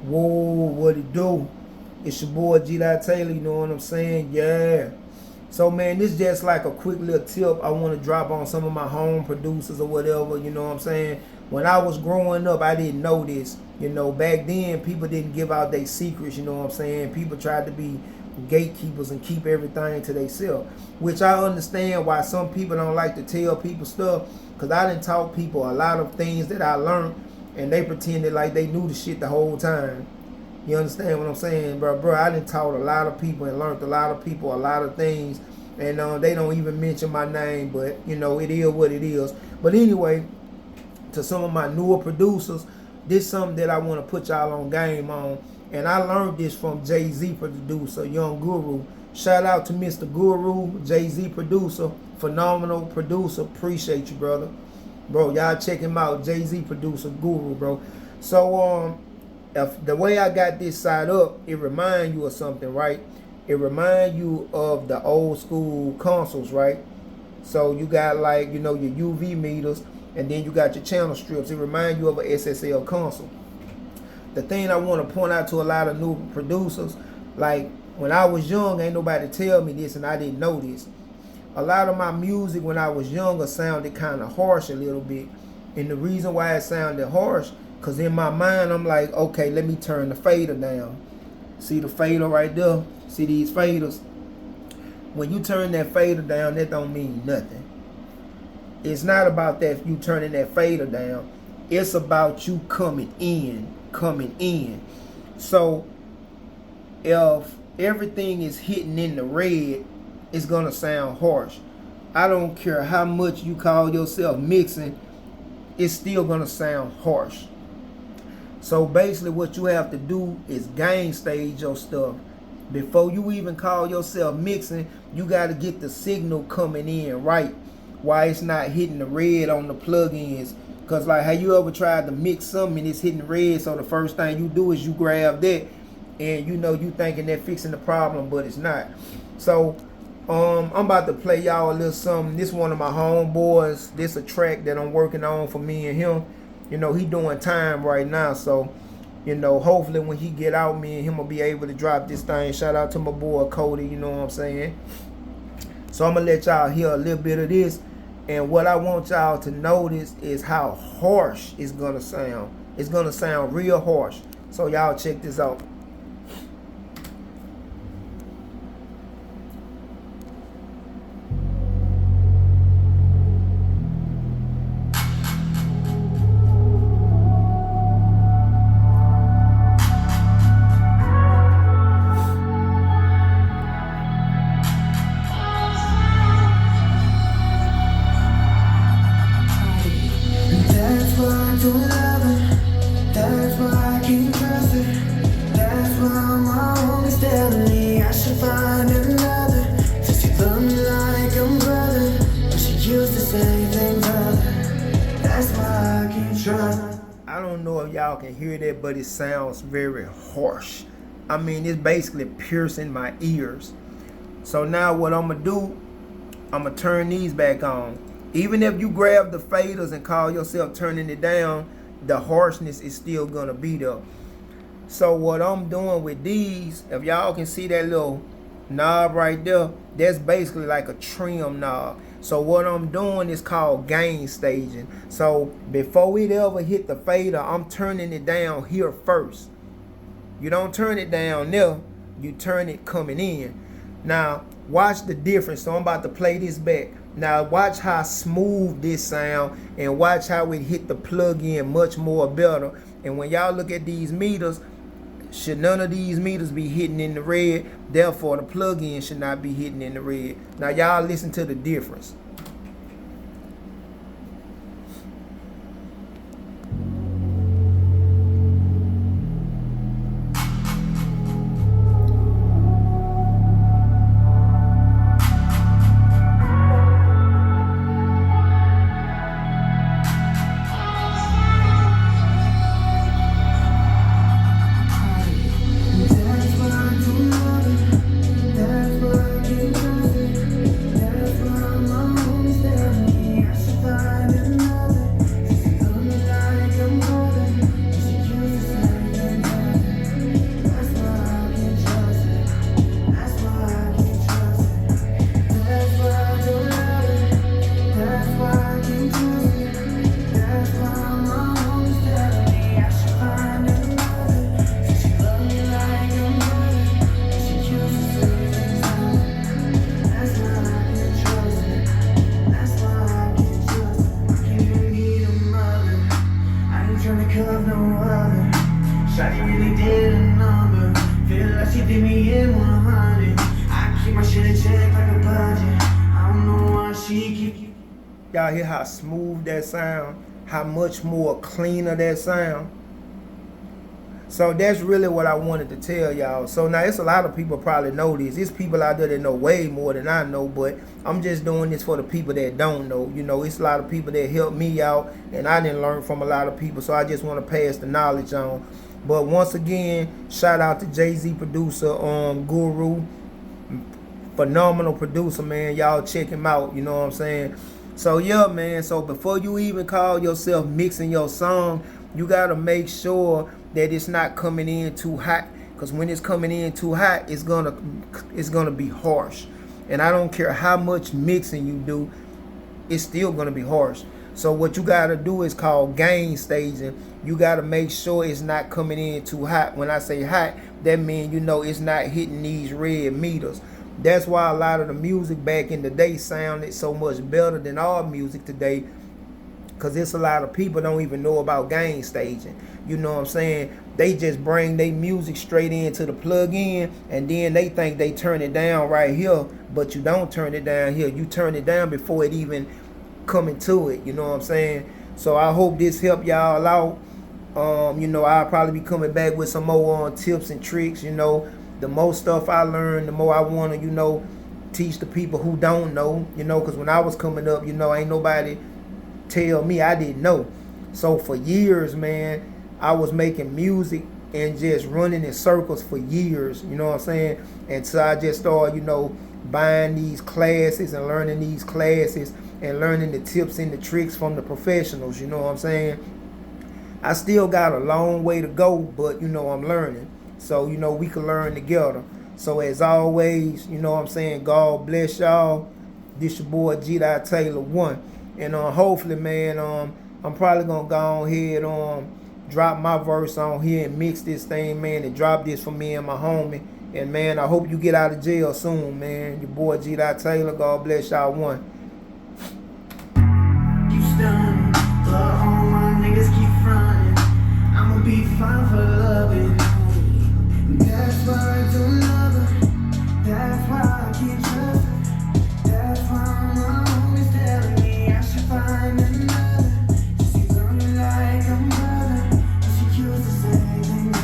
Whoa, what it do? It's your boy G Dot Taylor, you know what I'm saying? Yeah. So man, this just like a quick little tip I want to drop on some of my home producers or whatever, you know what I'm saying? When I was growing up, I didn't know this. You know, back then people didn't give out their secrets, you know what I'm saying? People tried to be gatekeepers and keep everything to themselves. Which I understand why some people don't like to tell people stuff, because I done taught people a lot of things that I learned and they pretended like they knew the shit the whole time. You understand what I'm saying, bro? Bro, I done taught a lot of people and learned a lot of people a lot of things, and they don't even mention my name, but you know, it is what it is. But anyway, to some of my newer producers, this is something that I want to put y'all on game on, and I learned this from Jay-Z producer, Young Guru. Shout out to Mr. Guru, Jay-Z producer, phenomenal producer. Appreciate you, brother. Bro, y'all check him out, Jay-Z producer, Guru, bro. So, if the way I got this side up, it remind you of something, right? It remind you of the old school consoles, right? So you got like, you know, your UV meters, and then you got your channel strips. It remind you of a SSL console. The thing I want to point out to a lot of new producers, like when I was young, ain't nobody tell me this and I didn't know this. A lot of my music when I was younger sounded kind of harsh a little bit. And the reason why it sounded harsh, because in my mind, I'm like, okay, let me turn the fader down. See the fader right there? See these faders? When you turn that fader down, that don't mean nothing. It's not about that you turning that fader down. It's about you coming in. So, if everything is hitting in the red, it's going to sound harsh. I don't care how much you call yourself mixing, it's still going to sound harsh. So basically what you have to do is gain stage your stuff. Before you even call yourself mixing, you got to get the signal coming in right, why it's not hitting the red on the plugins. Because like, have you ever tried to mix something and it's hitting red, so the first thing you do is you grab that and you know you thinking they're fixing the problem, but it's not. So I'm about to play y'all a little something. This one of my homeboys. This a track that I'm working on for me and him. You know, he doing time right now, so you know, hopefully when he get out, me and him will be able to drop this thing. Shout out to my boy Cody, you know what I'm saying? So I'm gonna let y'all hear a little bit of this, and what I want y'all to notice is how harsh it's gonna sound. It's gonna sound real harsh. So y'all check this out. I don't know if y'all can hear that, but it sounds very harsh. I mean, it's basically piercing my ears. So now what I'm going to do, I'm going to turn these back on. Even if you grab the faders and call yourself turning it down, the harshness is still going to be there. So what I'm doing with these, if y'all can see that little knob right there, that's basically like a trim knob. So what I'm doing is called gain staging. So before it ever hit the fader, I'm turning it down here first. You don't turn it down there, you turn it coming in. Now watch the difference. So I'm about to play this back. Now watch how smooth this sound, and watch how it hit the plug-in much more better. And when y'all look at these meters, should none of these meters be hitting in the red, therefore the plug-in should not be hitting in the red. Now y'all listen to the difference. was no other. Shawty really did a number. Feel like she did me in 100. I keep my shit in check like a budget. I don't know why she keep. Y'all hear how smooth that sound? How much more cleaner that sound? So that's really what I wanted to tell y'all. So now it's a lot of people probably know this. There's people out there that know way more than I know, but I'm just doing this for the people that don't know. You know, it's a lot of people that helped me out, and I didn't learn from a lot of people, so I just want to pass the knowledge on. But once again, shout out to Jay-Z producer, Guru. Phenomenal producer, man. Y'all check him out, you know what I'm saying? So yeah, man, so before you even call yourself mixing your song, you gotta make sure that it's not coming in too hot, because when it's coming in too hot, it's gonna be harsh. And I don't care how much mixing you do, it's still gonna be harsh. So what you gotta do is called gain staging. You gotta make sure it's not coming in too hot. When I say hot, that means, you know, it's not hitting these red meters. That's why a lot of the music back in the day sounded so much better than our music today, because it's a lot of people don't even know about gain staging. You know what I'm saying? They just bring their music straight into the plug-in, and then they think they turn it down right here, but you don't turn it down here. You turn it down before it even coming to it. You know what I'm saying? So I hope this helped y'all out. You know, I'll probably be coming back with some more tips and tricks. You know, the more stuff I learn, the more I want to, you know, teach the people who don't know. You know, because when I was coming up, you know, ain't nobody tell me I didn't know. So for years, man, I was making music and just running in circles for years, you know what I'm saying? And so I just started, you know, buying these classes and learning these classes and learning the tips and the tricks from the professionals, you know what I'm saying? I still got a long way to go, but, you know, I'm learning. So, you know, we can learn together. So as always, you know what I'm saying, God bless y'all. This your boy G.Dot Taylor 1. And hopefully, man, I'm probably gonna go ahead drop my verse on here and mix this thing, man, and drop this for me and my homie. And man, I hope you get out of jail soon, man. Your boy G.Dot Taylor. God bless y'all. 1. You stunning, but all my niggas keep running. I'ma be fine for loving. That's why I don't love her. That's why I keep trusting. That's why my homies telling me I should find another. She's on me like a mother, but she chooses the same thing.